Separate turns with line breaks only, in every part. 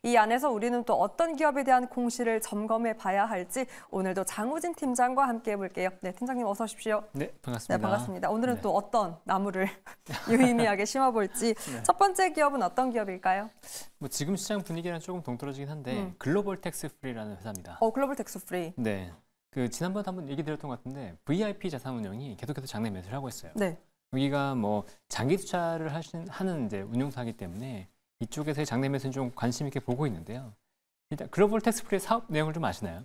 이 안에서 우리는 또 어떤 기업에 대한 공시를 점검해 봐야 할지 오늘도 장우진 팀장과 함께 해볼게요. 네, 팀장님 어서 오십시오.
네, 반갑습니다.
네, 반갑습니다. 오늘은
네.
또 어떤 나무를 유의미하게 심어볼지
네.
첫 번째 기업은 어떤 기업일까요?
뭐 지금 시장 분위기랑 조금 동떨어지긴 한데 글로벌 텍스 프리라는 회사입니다.
글로벌 텍스 프리.
네, 지난번에 한번 얘기 드렸던 것 같은데 VIP 자산운용이 계속해서 장내 매수를 하고 있어요.
네.
여기가 뭐 장기 투자를 하는 이제 운용사이기 때문에 이쪽에서의 장내 매수는 좀 관심 있게 보고 있는데요. 일단 글로벌 텍스 프리의 사업 내용을 좀 아시나요?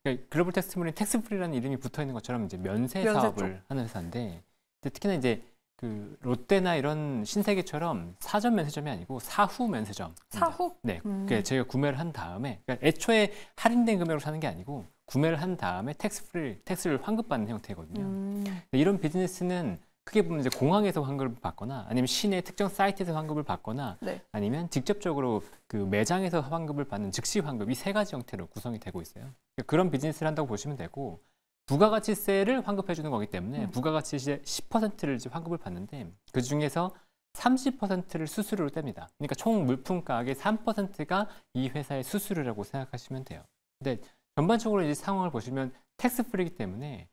그러니까 글로벌 텍스 프리, 텍스 프리라는 이름이 붙어 있는 것처럼 이제 면세 사업을 하는 회사인데 특히나 이제 그 롯데나 이런 신세계처럼 사전 면세점이 아니고 사후 면세점.
사후?
네, 그러니까 저희가 구매를 한 다음에 그러니까 애초에 할인된 금액으로 사는 게 아니고 구매를 한 다음에 텍스를 환급받는 형태거든요. 이런 비즈니스는 크게 보면 이제 공항에서 환급을 받거나 아니면 시내 특정 사이트에서 환급을 받거나
네.
아니면 직접적으로 그 매장에서 환급을 받는 즉시 환급 이 세 가지 형태로 구성이 되고 있어요. 그러니까 그런 비즈니스를 한다고 보시면 되고 부가가치세를 환급해 주는 거기 때문에 부가가치세 10%를 환급을 받는데 그 중에서 30%를 수수료로 뗍니다. 그러니까 총 물품 가격의 3%가 이 회사의 수수료라고 생각하시면 돼요. 근데 전반적으로 이제 상황을 보시면 텍스 프리이기 때문에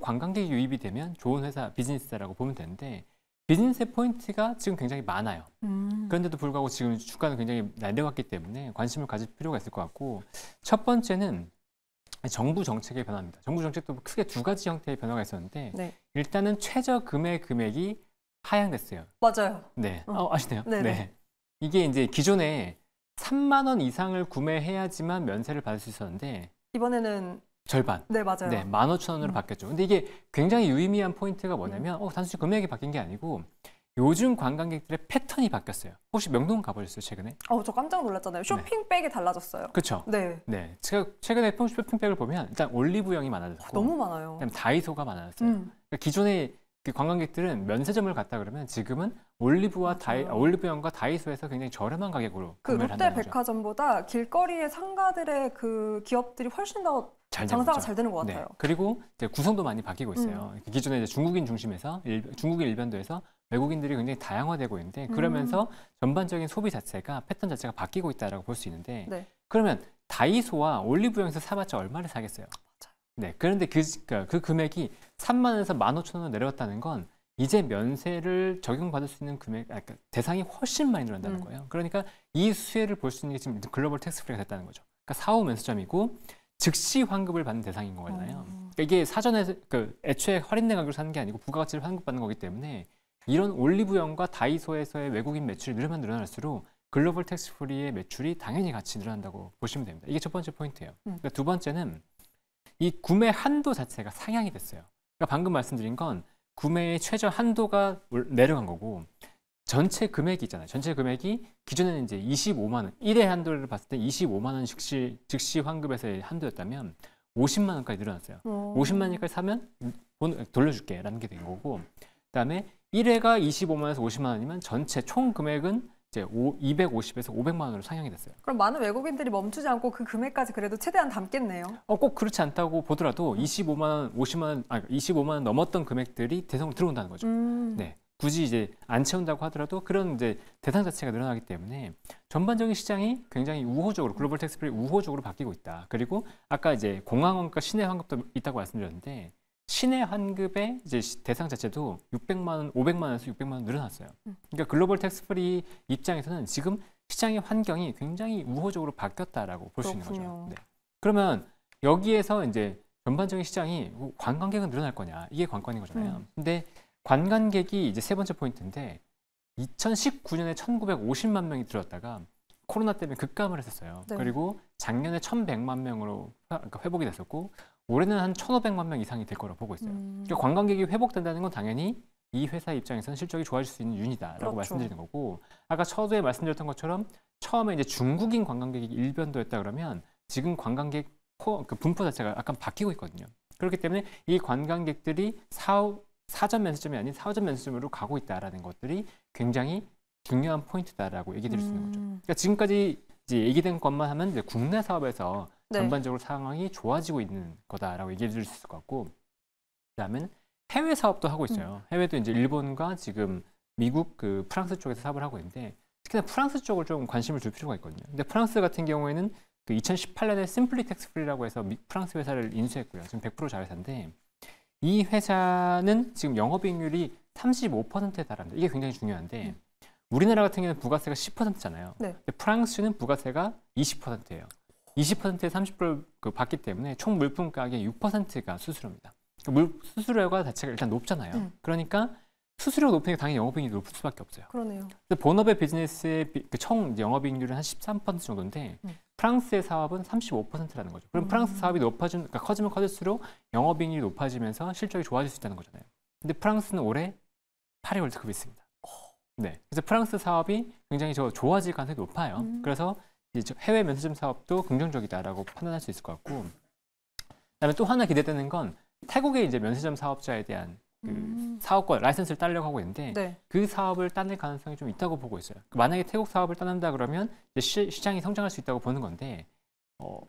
관광객이 유입이 되면 좋은 회사, 비즈니스라고 보면 되는데 비즈니스의 포인트가 지금 굉장히 많아요. 그런데도 불구하고 지금 주가는 굉장히 내려갔기 때문에 관심을 가질 필요가 있을 것 같고 첫 번째는 정부 정책의 변화입니다. 정부 정책도 크게 두 가지 형태의 변화가 있었는데 네. 일단은 최저 금액 금액이 하향됐어요.
맞아요.
네, 아시네요.
네네.
네, 이게 이제 기존에 3만 원 이상을 구매해야지만 면세를 받을 수 있었는데
이번에는
절반.
네, 맞아요.
네, 15,000원으로 바뀌었죠. 근데 이게 굉장히 유의미한 포인트가 뭐냐면 단순히 금액이 바뀐 게 아니고 요즘 관광객들의 패턴이 바뀌었어요. 혹시 명동 가보셨어요, 최근에?
저 깜짝 놀랐잖아요. 쇼핑백이 달라졌어요.
그렇죠.
네.
네. 제가 최근에 쇼핑백을 보면 일단 올리브영이 많아졌고
너무 많아요.
그다음에 다이소가 많아졌어요. 그러니까 기존에 그 관광객들은 면세점을 갔다 그러면 지금은 올리브영과 다이소에서 굉장히 저렴한 가격으로
그
구매를 한다는
롯데 백화점보다 길거리의 상가들의 그 기업들이 훨씬 더 장사가 잘 되는 것 같아요.
네. 그리고 이제 구성도 많이 바뀌고 있어요. 기존에 이제 중국인 중심에서 중국인 일변도에서 외국인들이 굉장히 다양화되고 있는데 그러면서 전반적인 소비 자체가 패턴 자체가 바뀌고 있다라고 볼 수 있는데
네.
그러면 다이소와 올리브영에서 사봤자 얼마를 사겠어요?
맞아요.
네. 그런데 그 금액이 3만 원에서 15,000원으로 내려왔다는 건 이제 면세를 적용받을 수 있는 그러니까 대상이 훨씬 많이 늘어난다는 거예요. 그러니까 이 수혜를 볼 수 있는 게 지금 글로벌 텍스 프리가 됐다는 거죠. 그러니까 사후 면세점이고 즉시 환급을 받는 대상인 거잖아요. 그러니까 이게 사전에 애초에 할인된 가격으로 사는 게 아니고 부가가치를 환급받는 거기 때문에 이런 올리브영과 다이소에서의 외국인 매출이 늘면 늘어날수록 글로벌 텍스 프리의 매출이 당연히 같이 늘어난다고 보시면 됩니다. 이게 첫 번째 포인트예요. 그러니까 두 번째는 이 구매 한도 자체가 상향이 됐어요. 그러니까 방금 말씀드린 건 구매의 최저 한도가 내려간 거고 전체 금액이 있잖아요. 전체 금액이 기존에는 이제 25만 원, 1회 한도를 봤을 때 25만 원 즉시 환급에서의 한도였다면 50만 원까지 늘어났어요. 50만 원까지 사면 돌려줄게 라는 게 된 거고 그다음에 1회가 25만 원에서 50만 원이면 전체 총 금액은 이제 250에서 500만 원으로 상향이 됐어요.
그럼 많은 외국인들이 멈추지 않고 그 금액까지 그래도 최대한 담겠네요.
꼭 그렇지 않다고 보더라도 25만 원, 50만 원, 25만 원 넘었던 금액들이 대상으로 들어온다는 거죠. 네. 굳이 이제 안 채운다고 하더라도 그런 이제 대상 자체가 늘어나기 때문에 전반적인 시장이 굉장히 우호적으로 글로벌 텍스 프리 우호적으로 바뀌고 있다. 그리고 아까 이제 공항원가 시내 환급도 있다고 말씀드렸는데 시내 환급의 이제 대상 자체도 600만 원, 500만 원에서 600만 원 늘어났어요. 그러니까 글로벌 텍스 프리 입장에서는 지금 시장의 환경이 굉장히 우호적으로 바뀌었다라고 볼 수 있는 거죠. 네. 그러면 여기에서 이제 전반적인 시장이 관광객은 늘어날 거냐 이게 관건인 거잖아요. 근데 관광객이 이제 세 번째 포인트인데 2019년에 1950만 명이 들어왔다가 코로나 때문에 급감을 했었어요. 네. 그리고 작년에 1100만 명으로 회복이 됐었고 올해는 한 1500만 명 이상이 될 거라고 보고 있어요. 그러니까 관광객이 회복된다는 건 당연히 이 회사 입장에서는 실적이 좋아질 수 있는 윤이다라고 그렇죠. 말씀드리는 거고 아까 처음에 말씀드렸던 것처럼 처음에 이제 중국인 관광객이 일변도였다 그러면 지금 관광객 그 분포 자체가 약간 바뀌고 있거든요. 그렇기 때문에 이 관광객들이 사전 면세점이 아닌 사후점 면세점으로 가고 있다라는 것들이 굉장히 중요한 포인트다라고 얘기 드릴 수 있는 거죠. 그러니까 지금까지 이제 얘기된 것만 하면 이제 국내 사업에서 네. 전반적으로 상황이 좋아지고 있는 거다라고 얘기해 드릴 수 있을 것 같고 그다음엔 해외 사업도 하고 있어요. 해외도 이제 일본과 지금 미국, 프랑스 쪽에서 사업을 하고 있는데 특히나 프랑스 쪽을 좀 관심을 줄 필요가 있거든요. 근데 프랑스 같은 경우에는 그 2018년에 심플리 텍스 프리라고 해서 프랑스 회사를 인수했고요. 지금 100% 자회사인데 이 회사는 지금 영업이익률이 35%에 달합니다. 이게 굉장히 중요한데 우리나라 같은 경우는 부가세가 10%잖아요.
네.
근데 프랑스는 부가세가 20%예요. 20%에 30%를 받기 때문에 총 물품 가격의 6%가 수수료입니다. 수수료가 자체가 일단 높잖아요. 그러니까 수수료가 높으니까 당연히 영업이익률이 높을 수밖에 없어요.
그러네요.
본업의 비즈니스의 총 영업이익률은 한 13% 정도인데 프랑스의 사업은 35%라는 거죠. 그럼 프랑스 사업이 그러니까 커지면 커질수록 영업이익률이 높아지면서 실적이 좋아질 수 있다는 거잖아요. 근데 프랑스는 올해 파리 월드컵이 있습니다. 네, 그래서 프랑스 사업이 굉장히 좋아질 가능성이 높아요. 그래서 이제 해외 면세점 사업도 긍정적이다라고 판단할 수 있을 것 같고, 그다음에 또 하나 기대되는 건 태국의 이제 면세점 사업자에 대한 그 사업권 라이선스를 따려고 하고 있는데
네.
그 사업을 따낼 가능성이 좀 있다고 보고 있어요. 만약에 태국 사업을 따낸다 그러면 이제 시장이 성장할 수 있다고 보는 건데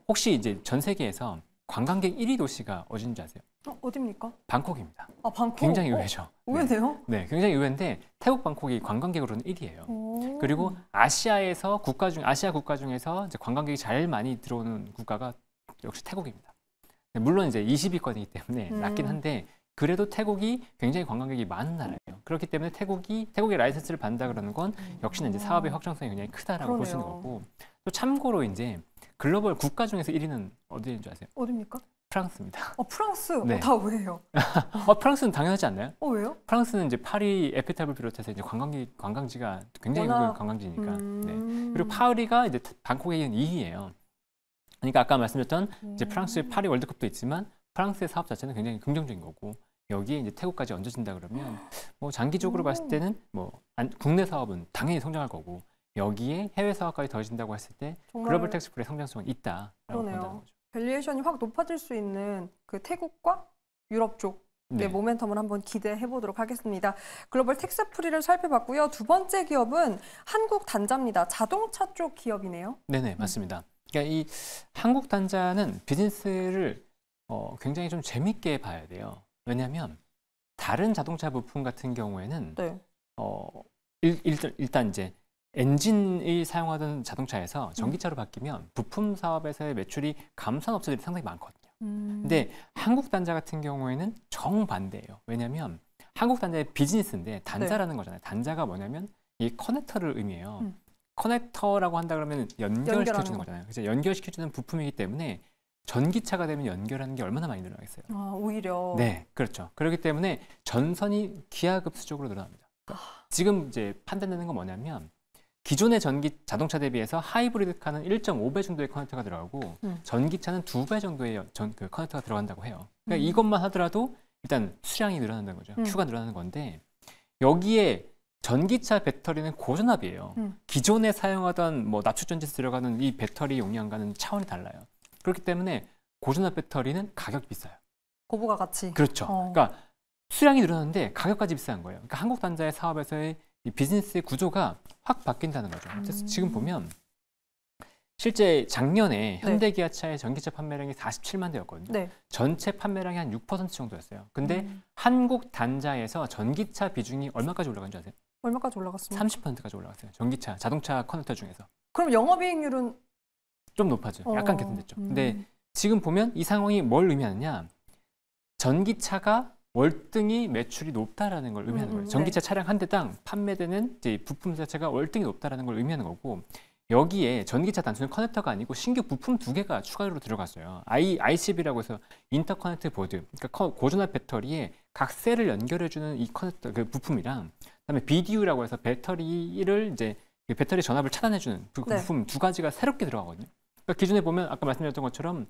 혹시 이제 전 세계에서 관광객 1위 도시가 어딘지 아세요?
어디입니까?
방콕입니다.
아, 방콕.
굉장히 의외죠.
의외네요.
네, 굉장히 의외인데 태국 방콕이 관광객으로는 1위예요.
오.
그리고 아시아 국가 중에서 이제 관광객이 제일 많이 들어오는 국가가 역시 태국입니다. 물론 이제 20위권이기 때문에 낮긴 한데 그래도 태국이 굉장히 관광객이 많은 나라예요. 그렇기 때문에 태국의 라이선스를 받는다 그러는 건 역시나 이제 사업의 확장성이 굉장히 크다라고 볼 수 있는 거고, 또 참고로 이제 글로벌 국가 중에서 1위는 어디인 줄 아세요?
어디입니까?
프랑스입니다.
프랑스?
네.
다 왜요?
프랑스는 당연하지 않나요?
왜요?
프랑스는 이제 파리 에펠탑을 비롯해서 이제 관광지가 굉장히
워낙...
큰 관광지니까. 네. 그리고 파리가 이제 방콕에 이은 2위예요. 그러니까 아까 말씀드렸던 이제 프랑스의 파리 월드컵도 있지만 프랑스의 사업 자체는 굉장히 긍정적인 거고 여기에 이제 태국까지 얹어진다 그러면 뭐 장기적으로 봤을 때는 뭐 국내 사업은 당연히 성장할 거고 여기에 해외 사업까지 더해진다고 했을 때 글로벌 텍스프리의 성장성은 있다라고 본다는 거죠.
밸류에이션이 확 높아질 수 있는 그 태국과 유럽 쪽의
네.
모멘텀을 한번 기대해 보도록 하겠습니다. 글로벌 텍스프리를 살펴봤고요. 두 번째 기업은 한국 단자입니다. 자동차 쪽 기업이네요.
네네, 맞습니다. 그러니까 이 한국 단자는 비즈니스를 굉장히 좀 재밌게 봐야 돼요. 왜냐하면 다른 자동차 부품 같은 경우에는
네.
일단 이제 엔진을 사용하던 자동차에서 전기차로 바뀌면 부품 사업에서의 매출이 감소한 업체들이 상당히 많거든요. 근데 한국 단자 같은 경우에는 정반대예요. 왜냐하면 한국 단자의 비즈니스인데 단자라는 거잖아요. 단자가 뭐냐면 이 커넥터를 의미해요. 커넥터라고 한다 그러면 연결시켜주는 거잖아요. 그래서 연결시켜주는 부품이기 때문에 전기차가 되면 연결하는 게 얼마나 많이 늘어나겠어요.
오히려.
네, 그렇죠. 그렇기 때문에 전선이 기하급수적으로 늘어납니다. 지금 이제 판단되는 건 뭐냐면 기존의 자동차 대비해서 하이브리드 카는 1.5배 정도의 커넥터가 들어가고 전기차는 2배 정도의 그 커넥터가 들어간다고 해요. 그러니까 이것만 하더라도 일단 수량이 늘어난다는 거죠. 큐가 늘어나는 건데 여기에 전기차 배터리는 고전압이에요. 기존에 사용하던 뭐 납축전지에서 들어가는 이 배터리 용량과는 차원이 달라요. 그렇기 때문에 고전압 배터리는 가격이 비싸요.
고부가 같이.
그렇죠. 그러니까 수량이 늘어나는데 가격까지 비싼 거예요. 그러니까 한국 단자의 사업에서의 이 비즈니스의 구조가 확 바뀐다는 거죠. 그래서 지금 보면 실제 작년에 현대기아차의 전기차 판매량이 47만 대였거든요.
네.
전체 판매량이 한 6% 정도였어요. 근데 한국 단자에서 전기차 비중이 얼마까지 올라간 줄 아세요?
얼마까지 올라갔습니까?
30%까지 올라갔어요. 자동차 커넥터 중에서.
그럼 영업이익률은?
좀 높아져. 약간 개선됐죠. 근데 지금 보면 이 상황이 뭘 의미하느냐? 전기차가 월등히 매출이 높다라는 걸 의미하는 거예요. 전기차 차량 한 대당 판매되는 이제 부품 자체가 월등히 높다라는 걸 의미하는 거고 여기에 전기차 단순 커넥터가 아니고 신규 부품 2개가 추가로 들어갔어요. ICB라고 해서 인터커넥트 보드, 그러니까 고전압 배터리에 각 셀을 연결해주는 이 커넥터 그 부품이랑 그다음에 BDU라고 해서 배터리를 이제 배터리 전압을 차단해주는 부품 2가지가 새롭게 들어가거든요. 그러니까 기존에 보면 아까 말씀드렸던 것처럼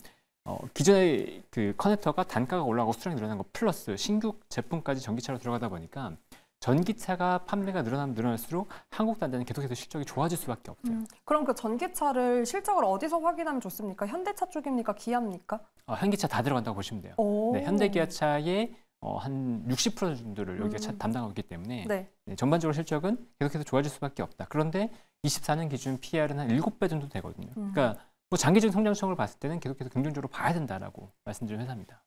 기존의 그 커넥터가 단가가 올라가고 수량이 늘어난 거 플러스 신규 제품까지 전기차로 들어가다 보니까 전기차가 판매가 늘어날수록 한국 단자는 계속해서 실적이 좋아질 수밖에 없어요.
그럼 그 전기차를 실적을 어디서 확인하면 좋습니까? 현대차 쪽입니까? 기아입니까?
현기차 다 들어간다고 보시면 돼요. 네, 현대기아차의 한 60% 정도를 여기가 담당하고 있기 때문에 네, 전반적으로 실적은 계속해서 좋아질 수밖에 없다. 그런데 24년 기준 PR은 한 7배 정도 되거든요. 그러니까 뭐 장기적인 성장성을 봤을 때는 계속해서 긍정적으로 봐야 된다라고 말씀드린 회사입니다.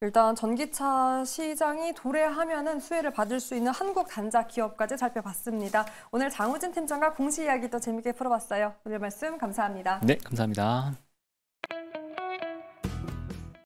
일단 전기차 시장이 도래하면은 수혜를 받을 수 있는 한국 단자 기업까지 살펴봤습니다. 오늘 장우진 팀장과 공시 이야기 또 재밌게 풀어봤어요. 오늘 말씀 감사합니다.
네, 감사합니다.